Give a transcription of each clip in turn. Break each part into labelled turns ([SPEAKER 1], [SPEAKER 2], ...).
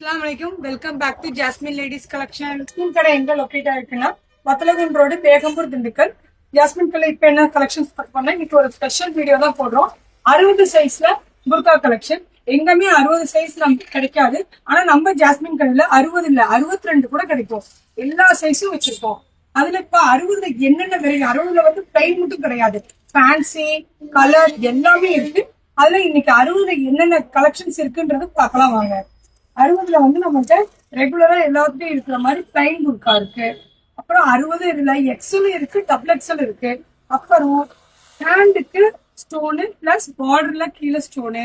[SPEAKER 1] Assalamualaikum. Welcome back to Jasmine Ladies Collection. Jasmine கடை எங்க locate ஆயிருக்குன்னா வத்தலகுண்ட் ரோடு பேகம்பூர் திண்டுக்கல். ஜாஸ்மின் கடை இப்ப என்ன கலெக்ஷன்ஸ் பார்க்க போனா இன்னைக்கு ஒரு ஸ்பெஷல் வீடியோ தான் போடுறோம். 60 சைஸ்ல புர்கா கலெக்ஷன். எங்கமே 60 சைஸ் நமக்கு கிடைக்காது. ஆனா நம்ம ஜாஸ்மின் கடையில 60 இல்ல 62 கூட கிடைக்கும். எல்லா சைஸும் வச்சிருக்கோம். அதுல இப்ப 60ல என்னென்ன வெரைட்டி 60ல வந்து பிளைன் மட்டும் கிடையாது. ஃபேன்சி கலர் எல்லாமே இருக்கு. அதுல இன்னைக்கு 60ல என்னென்ன கலெக்ஷன்ஸ் இருக்குன்றது பார்க்கலாம் வாங்க. 60ல வந்து நம்மகிட்ட ரெகுலரா எல்லாத்துலயும் இருக்கிற மாதிரி பிளைன் புர்கா இருக்கு. அப்புறம் 60 இதுல எக்ஸல் இருக்கு, டபுள் எக்ஸல் இருக்கு. அப்புறம் ஹேண்டுக்கு ஸ்டோனு பிளஸ் பார்டர்ல கீழே ஸ்டோனு.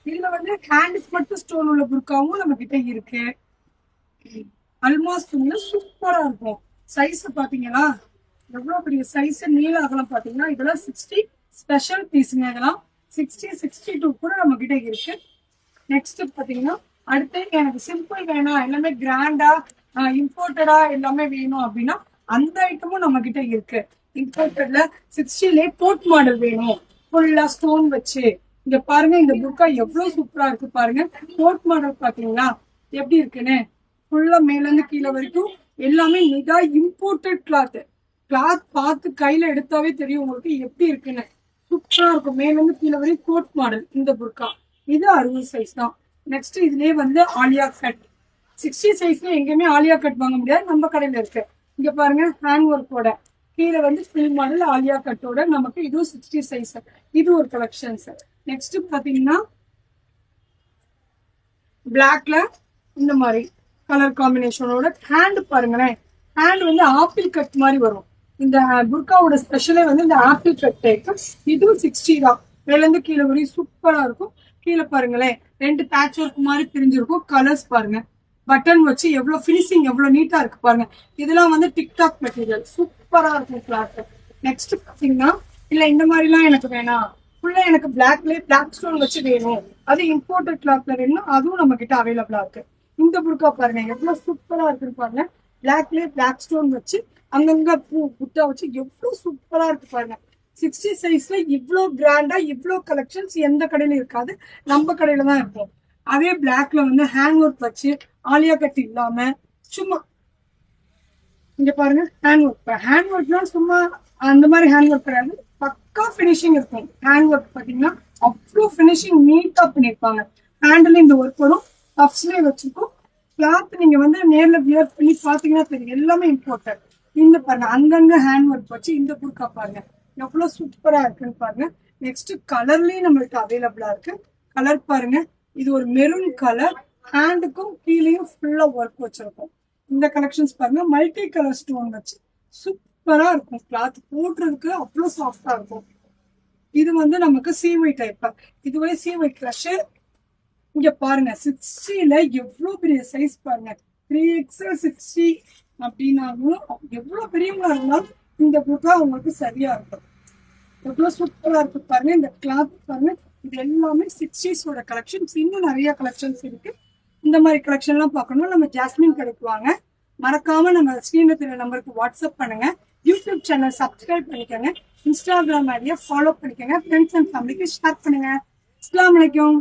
[SPEAKER 1] இதுல வந்து ஹேண்டுக்கு மட்டும் ஸ்டோன் உள்ள புர்காவும் நம்ம கிட்ட இருக்கு. ஆல்மோஸ்ட் சூப்பரா இருக்கும். சைஸ் பாத்தீங்கன்னா எவ்வளவு பெரிய சைஸ், நீள அகலம் பாத்தீங்கன்னா இதெல்லாம் 60 ஸ்பெஷல் பீஸுங்க. இதெல்லாம் 60 62 கூட நம்ம கிட்ட இருக்கு. நெக்ஸ்ட் பாத்தீங்கன்னா அடுத்து எனக்கு சிம்பிள் வேணாம், எல்லாமே கிராண்டா இம்போர்ட்டடா எல்லாமே வேணும் அப்படின்னா அந்த ஐட்டமும் நம்ம கிட்ட இருக்கு. இம்போர்ட்டட்ல 60லே போர்ட் மாடல் வேணும், ஃபுல்லா ஸ்டோன் வச்சு. இங்க பாருங்க, இந்த புர்கா எவ்வளவு சூப்பரா இருக்கு பாருங்க. போர்ட் மாடல் பாத்தீங்களா எப்படி இருக்குன்னு. ஃபுல்லா மேல இருந்து கீழே வரைக்கும் எல்லாமே நீட்டா இம்போர்ட்டட் கிளாத். கிளாத் பார்த்து கையில எடுத்தாவே தெரியும் உங்களுக்கு எப்படி இருக்குன்னு. சூப்பரா இருக்கும். மேல இருந்து கீழே வரைக்கும் போர்ட் மாடல் இந்த புர்கா. இது 60 சைஸ் தான். நெக்ஸ்ட் இதுலயே வந்து ஆலியா கட். 60 சைஸ்ல எங்கேயுமே ஆலியா கட் வாங்க முடியாது, நம்ம கடையில இருக்கு. இங்க பாருங்க, ஹேண்ட் ஒர்க்கோட கீழே வந்து ஃபுல் மாடல் ஆலியா கட்டோட நமக்கு இதுவும் 60 சைஸ். இது ஒரு கலெக்ஷன்ஸ். நெக்ஸ்ட் பாத்தீங்கன்னா பிளாக்ல இந்த மாதிரி கலர் காம்பினேஷனோட ஹேண்ட் பாருங்களேன். ஹேண்ட் வந்து ஆப்பிள் கட் மாதிரி வரும். இந்த புர்காவோட ஸ்பெஷலே வந்து இந்த ஆப்பிள் கட் டைப். இதுவும் 60 தான். மேல இருந்து கீழே வரையும் சூப்பரா இருக்கும். கீழே பாருங்களேன், 2 பேட்ச் ஒர்க் மாதிரி பிரிஞ்சிருக்கும். கலர்ஸ் பாருங்க, பட்டன் வச்சு எவ்வளவு பினிஷிங் எவ்வளவு நீட்டா இருக்கு பாருங்க. இதெல்லாம் வந்து டிக்டாக் மெட்டீரியல், சூப்பரா இருக்கும் கிளாத். நெக்ஸ்ட் பாத்தீங்கன்னா இல்ல இந்த மாதிரி எல்லாம் எனக்கு வேணாம், ஃபுல்லா எனக்கு பிளாக்லயே பிளாக் ஸ்டோன் வச்சு வேணும், அது இம்போர்ட்டட் கிளாத்ல வேணும், அதுவும் நம்ம கிட்ட அவைலபிளா இருக்கு. இந்த புர்கா பாருங்க எவ்வளவு சூப்பரா இருக்கு பாருங்க. பிளாக்லயே பிளாக் ஸ்டோன் வச்சு அங்கங்க பூ புட்டா வச்சு எவ்வளவு சூப்பரா இருக்கு பாருங்க. 60 சைஸ்ல இவ்வளோ கிராண்டா இவ்வளோ கலெக்ஷன்ஸ் எந்த கடையில இருக்காது, நம்ம கடையில தான் இருக்கும். அதே பிளாக்ல வந்து ஹேண்ட் ஒர்க் வச்சு ஆலியா கட் இல்லாம சும்மா இங்க பாருங்க ஹேண்ட் ஒர்க். ஹேண்ட் ஒர்க்னா சும்மா அந்த மாதிரி ஹேண்ட் ஒர்க் கிடையாது, பக்கா பினிஷிங் இருக்கும். ஹேண்ட் ஒர்க் பாத்தீங்கன்னா அவ்வளோ பினிஷிங் நீட்டா பண்ணிருப்பாங்க. ஹேண்ட்ல இந்த ஒர்க் வரும், பஃப்ஸ்லயே வச்சிருக்கோம். கிளாத் நீங்க வந்து நேர்ல வியர் பண்ணி பாத்தீங்கன்னா தெரியும், எல்லாமே இம்பார்ட்டன்ட். இந்த பாருங்க அங்கங்க ஹேண்ட் ஒர்க் வச்சு இந்த புர்கா பாருங்க எவ்வளவு சூப்பரா இருக்குன்னு பாருங்க. நெக்ஸ்ட் கலர்லயும் நம்மளுக்கு அவைலபிளா இருக்கு. கலர் பாருங்க, இது ஒரு மெரூன் கலர். ஹேண்டுக்கும் கீழேயும் ஃபுல்லா ஒர்க் வச்சிருக்கும். இந்த கலெக்ஷன்ஸ் பாருங்க, மல்டி கலர் ஸ்டோன் வச்சு சூப்பரா இருக்கும். கிளாத் போடுறதுக்கு அவ்வளவு சாஃப்டா இருக்கும். இது வந்து நமக்கு சீவை டைப். இதுவே சீவை கிரஷ். இங்க பாருங்க 60ல எவ்வளவு பெரிய சைஸ் பாருங்க. 3XL 60 அப்படின்னாலும் எவ்வளவு பெரியவங்களா இருந்தாலும் இந்த புர்கா உங்களுக்கு சரியா இருக்கும். எவ்வளவு சூப்பரா இருக்கு பாருங்க. இந்த கிளாத் பாருங்க, இது எல்லாமே 60s கலெக்ஷன்ஸ். இன்னும் நிறைய கலெக்ஷன்ஸ் இருக்கு. இந்த மாதிரி கலெக்ஷன் எல்லாம் பார்க்கணும் நம்ம ஜாஸ்மின் கடைக்கு வாங்க. மறக்காம நம்ம ஸ்கிரீன்ல தெரிய நம்பருக்கு வாட்ஸ்அப் பண்ணுங்க. யூடியூப் சேனல் சப்ஸ்கிரைப் பண்ணிக்கோங்க. இன்ஸ்டாகிராம் ஐடியா ஃபாலோ பண்ணிக்கோங்க. ஃப்ரெண்ட்ஸ் அண்ட் ஃபேமிலிக்கு ஷேர் பண்ணுங்க. அஸ்ஸலாமு அலைக்கும்.